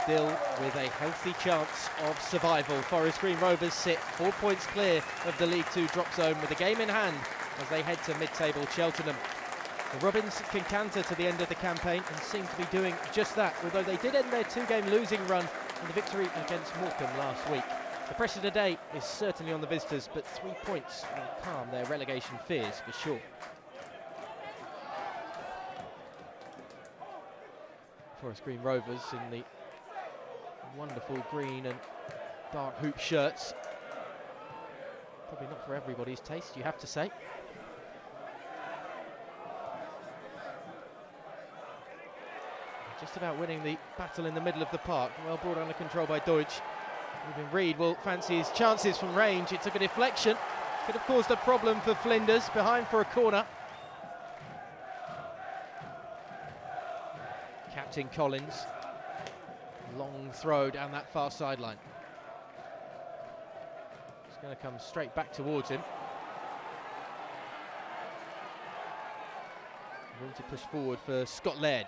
still with a healthy chance of survival. Forest Green Rovers sit 4 points clear of the League Two drop zone with a game in hand as they head to mid-table Cheltenham. The Robins can canter to the end of the campaign and seem to be doing just that, although they did end their two-game losing run in the victory against Morecambe last week. The pressure today is certainly on the visitors, but 3 points will calm their relegation fears for sure. Forest Green Rovers in the wonderful green and dark hoop shirts. Probably not for everybody's taste, you have to say. Just about winning the battle in the middle of the park. Well brought under control by Doidge. Ruben Reid will fancy his chances from range. It took a deflection. Could have caused a problem for Flinders, behind for a corner. Captain Collins. Long throw down that far sideline. It's going to come straight back towards him. Room to push forward for Scott Laird.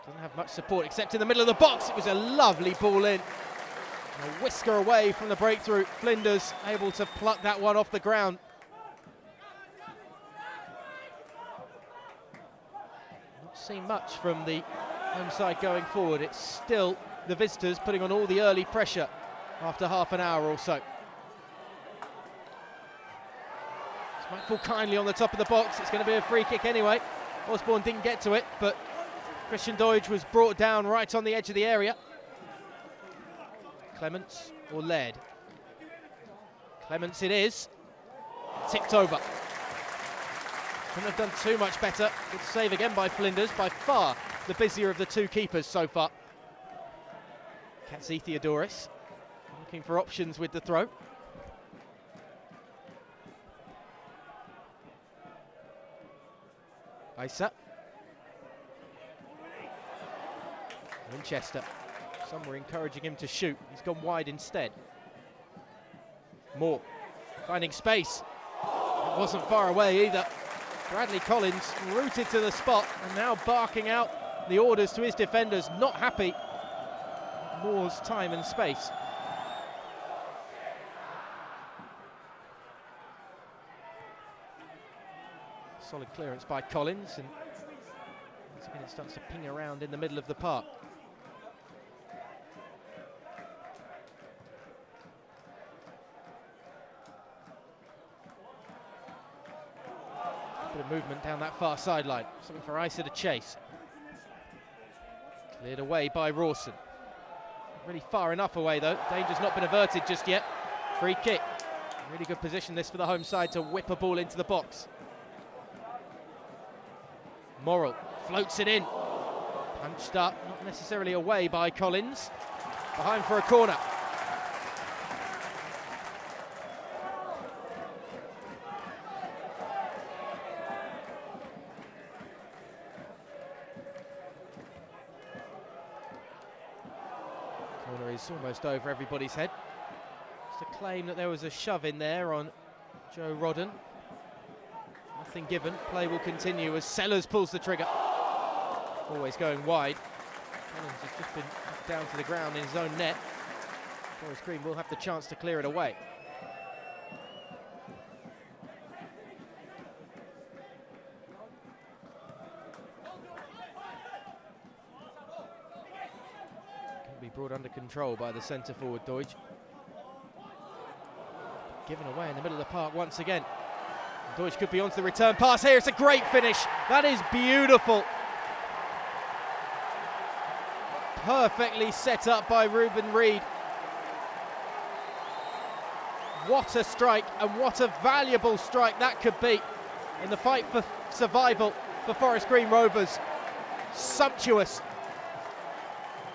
Doesn't have much support except in the middle of the box. It was a lovely ball in. A whisker away from the breakthrough. Flinders able to pluck that one off the ground. Not seen much from the home side going forward. It's still the visitors putting on all the early pressure after half an hour or so. This might fall kindly on the top of the box. It's going to be a free kick anyway. Osborne didn't get to it, but Christian Doidge was brought down right on the edge of the area. Clements or Laird? Clements it is. Tipped over. Couldn't have done too much better. Good save again by Flinders, by far the busier of the two keepers so far. Katsi Theodoris looking for options with the throw. Isa. Winchester. Some were encouraging him to shoot. He's gone wide instead. Moore finding space. It wasn't far away either. Bradley Collins rooted to the spot and now barking out the orders to his defenders. Not happy. Moore's time and space. Solid clearance by Collins, and once again it starts to ping around in the middle of the park. Bit of movement down that far sideline. Something for Isa to chase. Cleared away by Rawson. Really far enough away though. Danger's not been averted just yet. Free kick. Really good position this for the home side to whip a ball into the box. Morrill floats it in. Punched up, not necessarily away by Collins. Behind for a corner. Corner is almost over everybody's head. Just a claim that there was a shove in there on Joe Rodden. Nothing given. Play will continue as Sellers pulls the trigger. Always going wide. Collins has just been down to the ground in his own net. Forest Green will have the chance to clear it away. Can be brought under control by the centre forward Doidge. Given away in the middle of the park once again. Doidge could be onto the return pass here. It's a great finish. That is beautiful. Perfectly set up by Ruben Reid. What a strike, and what a valuable strike that could be in the fight for survival for Forest Green Rovers. Sumptuous.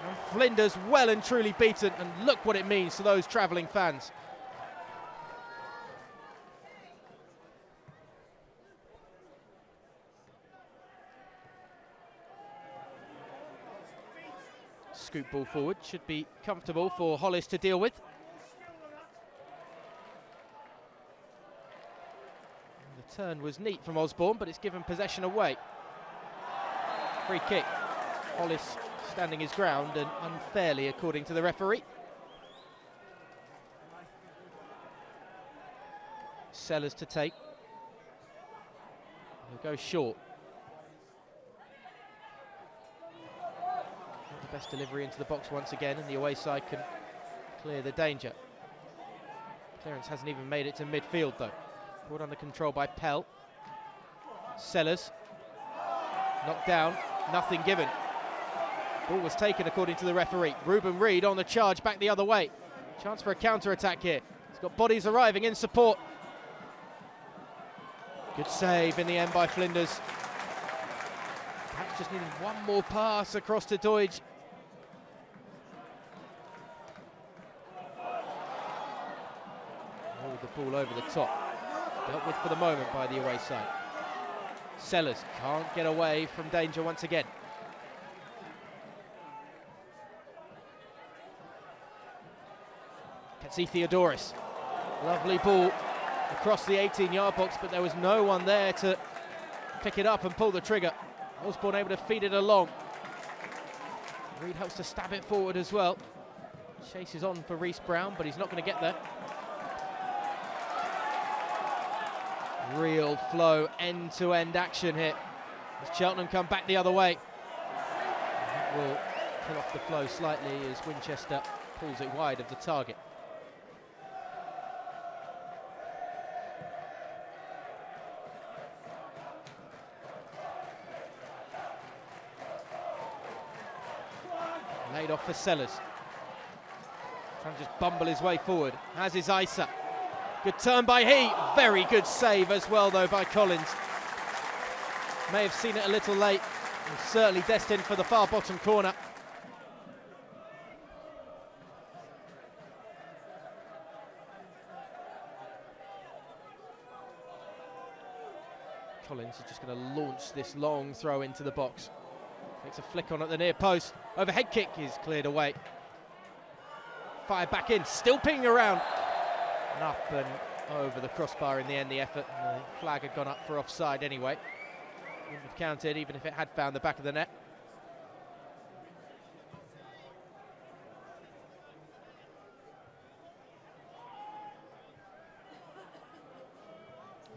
And Flinders well and truly beaten, and look what it means to those travelling fans. Scoop ball forward, should be comfortable for Hollis to deal with. And the turn was neat from Osborne, but it's given possession away. Free kick. Hollis standing his ground, and unfairly according to the referee. Sellers to take. He'll go short. Not the best delivery into the box once again, and the away side can clear the danger. Clearance hasn't even made it to midfield though. Brought under control by Pell. Sellers. Knocked down, nothing given. Ball was taken according to the referee. Ruben Reid on the charge back the other way. Chance for a counter-attack here. He's got bodies arriving in support. Good save in the end by Flinders. Perhaps just needing one more pass across to Doidge. Rolled the ball over the top. Dealt with for the moment by the away side. Sellers can't get away from danger once again. Can see Theodoris. Lovely ball across the 18-yard box, but there was no one there to pick it up and pull the trigger. Osborne able to feed it along. Reid helps to stab it forward as well. Chases on for Reece Brown, but he's not going to get there. Real flow, end-to-end action here as Cheltenham come back the other way. That will kill off the flow slightly as Winchester pulls it wide of the target. Laid off for Sellers. Trying to just bumble his way forward. Has his Isa. Good turn by he. Very good save as well though by Collins. May have seen it a little late. And certainly destined for the far bottom corner. Collins is just going to launch this long throw into the box. Takes a flick on at the near post. Overhead kick is cleared away. Fired back in, still pinging around. And up and over the crossbar in the end, the effort. And the flag had gone up for offside anyway. Wouldn't have counted even if it had found the back of the net.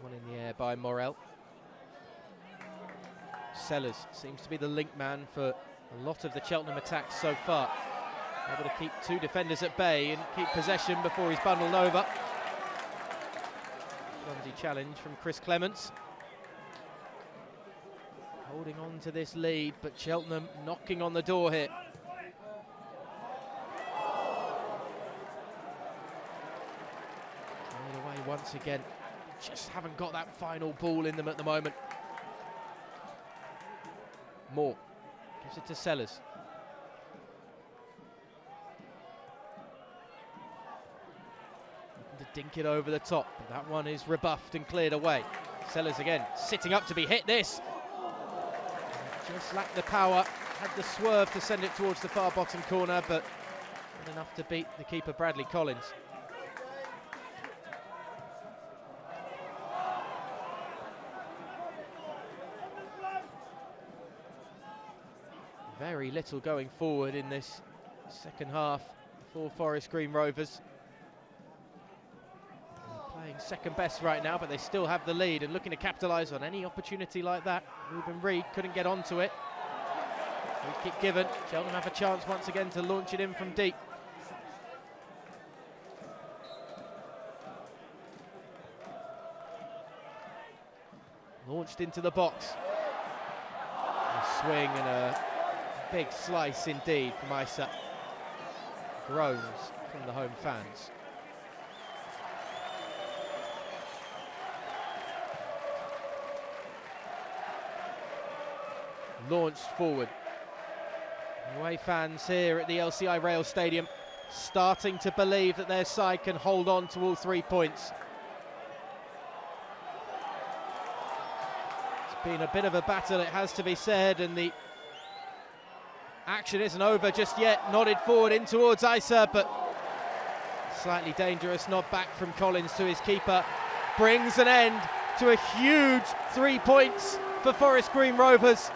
One in the air by Morel. Sellers seems to be the link man for a lot of the Cheltenham attacks so far. Able to keep two defenders at bay and keep possession before he's bundled over. Clumsy challenge from Chris Clements. Holding on to this lead, but Cheltenham knocking on the door here. Carried away once again. Just haven't got that final ball in them at the moment. Moore gives it to Sellers. Looking to dink it over the top, but that one is rebuffed and cleared away. Sellers again, sitting up to be hit this. Just lacked the power, had the swerve to send it towards the far bottom corner, but not enough to beat the keeper Bradley Collins. Very little going forward in this second half for Forest Green Rovers. They're playing second best right now, but they still have the lead and looking to capitalise on any opportunity like that. Ruben Reid couldn't get onto it. Free kick given. Cheltenham have a chance once again to launch it in from deep. Launched into the box. A swing and a big slice indeed from Isa. Groans from the home fans. Launched forward. Away fans here at the LCI Rail Stadium starting to believe that their side can hold on to all 3 points. It's been a bit of a battle, it has to be said, and the action isn't over just yet. Nodded forward in towards Isa, but slightly dangerous nod back from Collins to his keeper. Brings an end to a huge 3 points for Forest Green Rovers.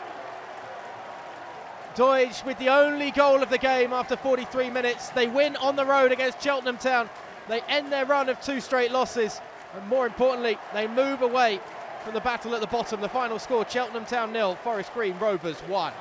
Doidge with the only goal of the game after 43 minutes. They win on the road against Cheltenham Town. They end their run of 2 straight losses. And more importantly, they move away from the battle at the bottom. The final score, Cheltenham Town 0, Forest Green Rovers 1.